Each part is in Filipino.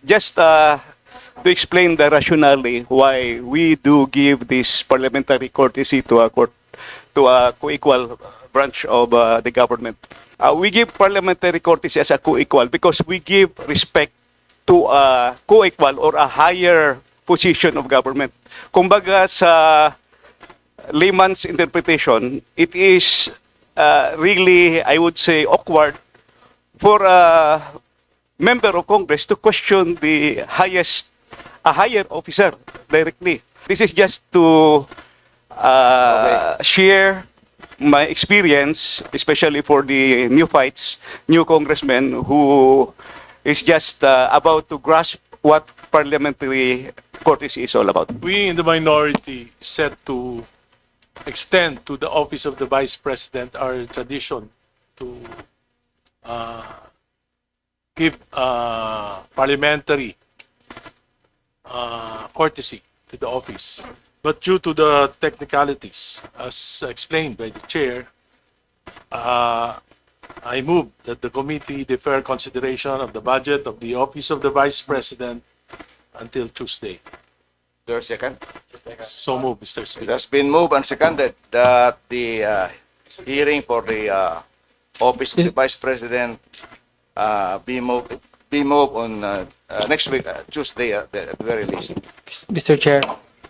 just to explain the rationale why we do give this parliamentary courtesy to a co-equal branch of the government. We give parliamentary courtesy as a co-equal because we give respect to a co-equal or a higher position of government. Kumbaga sa layman's interpretation, it is really, I would say, awkward for a member of Congress to question a higher officer directly. This is just to share my experience, especially for the new congressmen who is just about to grasp what parliamentary courtesy is all about. We in the minority set to extend to the office of the Vice President our tradition to give parliamentary courtesy to the office. But due to the technicalities, as explained by the chair, I move that the committee defer consideration of the budget of the office of the Vice President until Tuesday. There a second? So move, Mr. It Speaker. has been moved and seconded that the hearing for the office of the Vice President be moved on next week, Tuesday at the very least. Mr. Chair.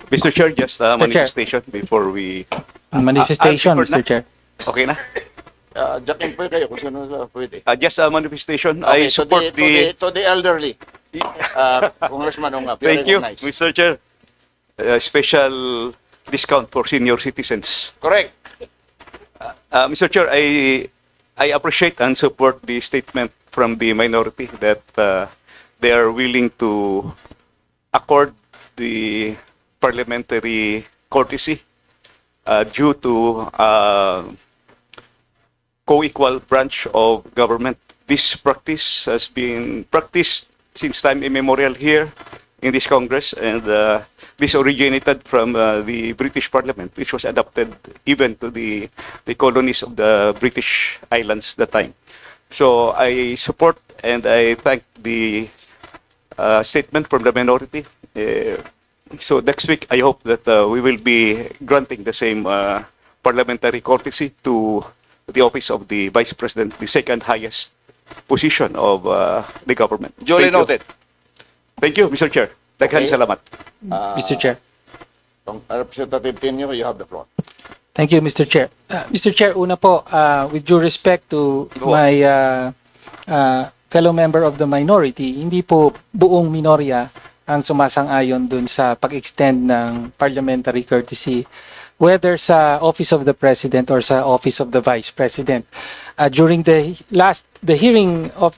Mr. Chair, just Chair. manifestation before we... Manifestation, I'll record Mr. Chair. Okay na? Jack-in po kayo kung sino pwede. Just a manifestation. Okay, I support to the elderly. Congressman Ungab, Thank you, recognized. Mr. Chair. Special discount for senior citizens. Correct. Mr. Chair, I appreciate and support the statement from the minority that they are willing to accord the parliamentary courtesy due to co-equal branch of government. This practice has been practiced since time immemorial here in this Congress, and this originated from the British Parliament, which was adopted even to the colonies of the British Islands that time. So I support and I thank the statement from the minority. So next week, I hope that we will be granting the same parliamentary courtesy to the office of the Vice President, the second highest position of the government. Duly Thank you. noted. Thank you, Mr. Chair. Daghan Okay. salamat. Mr. Chair. Representative Tenyo, you have the floor. Thank you, Mr. Chair. Mr. Chair, una po, with due respect to my fellow member of the minority, hindi po buong minorya ang sumasang-ayon dun sa pag-extend ng parliamentary courtesy, whether sa Office of the President or sa Office of the Vice President. During the hearing of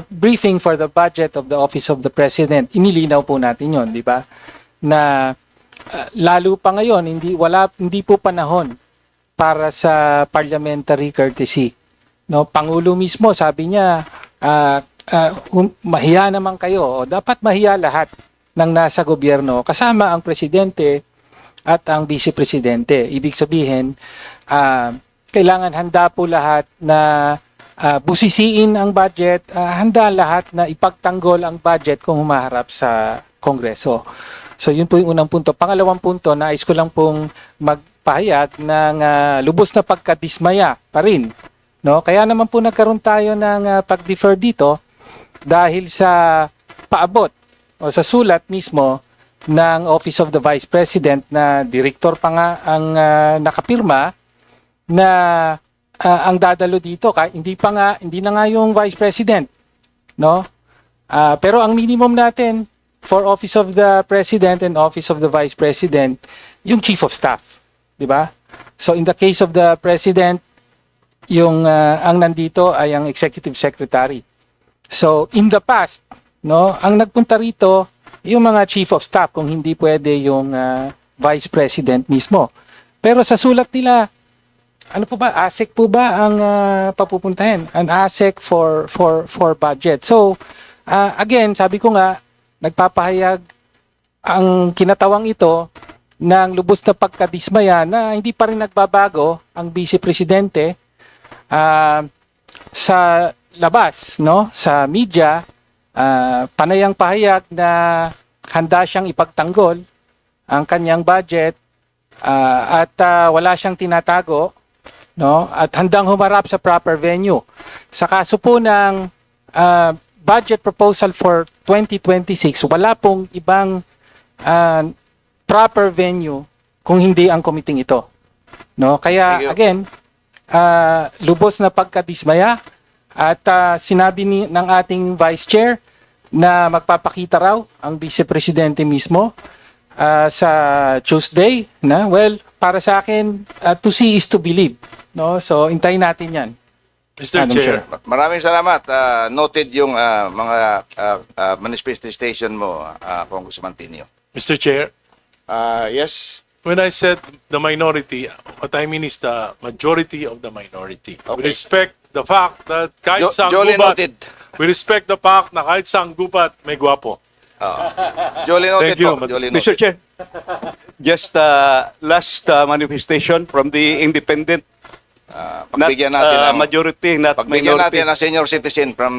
briefing for the budget of the Office of the President, inilinaw po natin yon, di ba? Na lalo pa ngayon, hindi po panahon para sa parliamentary courtesy. No, Pangulo mismo sabi niya, mahiya naman kayo, o dapat mahiya lahat ng nasa gobyerno kasama ang presidente at ang vice presidente. Ibig sabihin, kailangan handa po lahat na busisiin ang budget, handa lahat na ipagtanggol ang budget kung humaharap sa Kongreso. So yun po yung unang punto. Pangalawang punto, nais ko lang pong magpahayag ng lubos na pagkadismaya pa rin. No? Kaya naman po nagkaroon tayo ng pag-defer dito dahil sa paabot o sa sulat mismo ng Office of the Vice President na direktor pa nga ang nakapirma na ang dadalo dito hindi na nga yung Vice President, no? Pero ang minimum natin for Office of the President and Office of the Vice President yung Chief of Staff, di ba? So in the case of the President, yung ang nandito ay ang Executive Secretary. So in the past, no, ang nagpunta rito yung mga Chief of Staff kung hindi pwede yung Vice President mismo. Pero sa sulat nila, ano po ba, ASEC po ba ang papupuntahin? An ASEC for budget. So again, sabi ko nga, nagpapahayag ang kinatawang ito ng lubos na pagkadismaya na hindi pa rin nagbabago ang Vice Presidente sa labas, no, sa media, panayang pahayag na handa siyang ipagtanggol ang kanyang budget at wala siyang tinatago, no? At handang humarap sa proper venue. Sa kaso po ng budget proposal for 2026, wala pong ibang proper venue kung hindi ang committee ito. No? Thank Kaya you. again, lubos na pagkadismaya at sinabi ng ating Vice Chair na magpapakita raw ang Vice Presidente mismo sa Tuesday na para sa akin to see is to believe, no? So hintayin natin 'yan. Mr. Madam Chair, Maraming salamat. Noted yung mga manifestation mo, Congressman Tinio. Mr. Chair, Yes. when I said the minority, what I mean is the majority of the minority. We Okay. respect the fact that kahit sa Jolly gubat, noted. we respect the fact na kahit sa gubat may gwapo. Jolly noted Thank you, po. Jolly Mr. noted. Chair, just last manifestation from the independent, not Pagbigyan natin ng majority, not pagbigyan minority. natin ng senior citizen from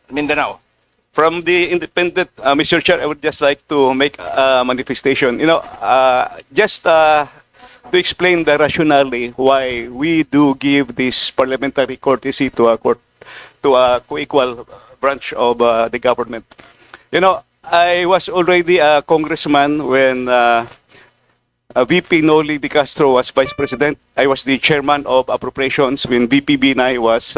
Mindanao. From the independent, Mr. Chair, I would just like to make a manifestation. Just to explain the rationale why we do give this parliamentary courtesy to a co-equal branch of the government. I was already a congressman when VP Noli De Castro was vice president. I was the chairman of appropriations when VP Binay was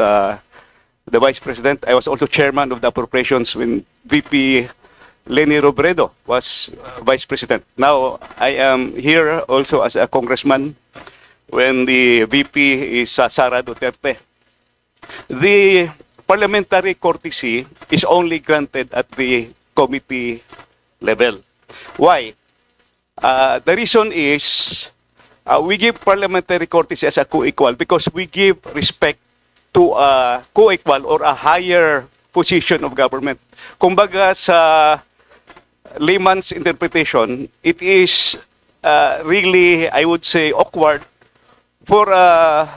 the vice president. I was also chairman of the appropriations when VP Leni Robredo was vice president. Now I am here also as a congressman when the VP is Sara Duterte. The parliamentary courtesy is only granted at the committee level. Why? The reason is we give parliamentary courtesy as a co-equal because we give respect to a co-equal or a higher position of government. Kumbaga sa layman's interpretation, it is really, I would say, awkward for a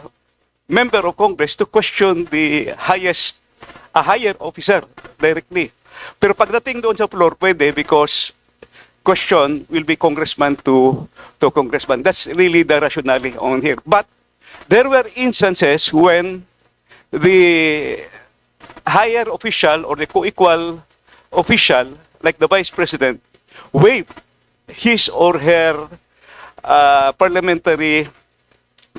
member of Congress to question a higher officer directly. Pero pagdating doon sa floor, pwede because question will be congressman to congressman. That's really the rationale on here. But there were instances when the higher official or the co-equal official, like the vice president, waived his or her parliamentary,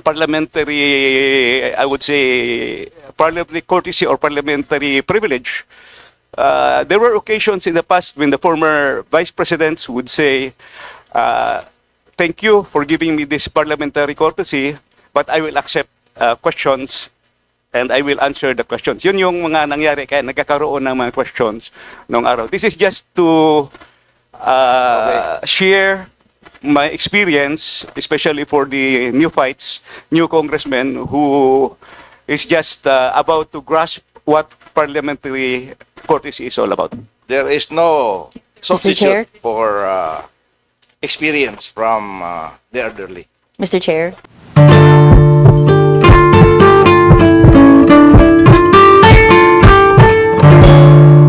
I would say, parliamentary courtesy or parliamentary privilege. There were occasions in the past when the former vice presidents would say, thank you for giving me this parliamentary courtesy, but I will accept questions and I will answer the questions. Yun yung mga nangyari kaya nagkakaroon ng mga questions nung araw. This is just to share my experience, especially for the new congressmen who is just about to grasp what parliamentary courtesy is all about. There is no substitute Chair? for experience from the elderly. Mr. Chair,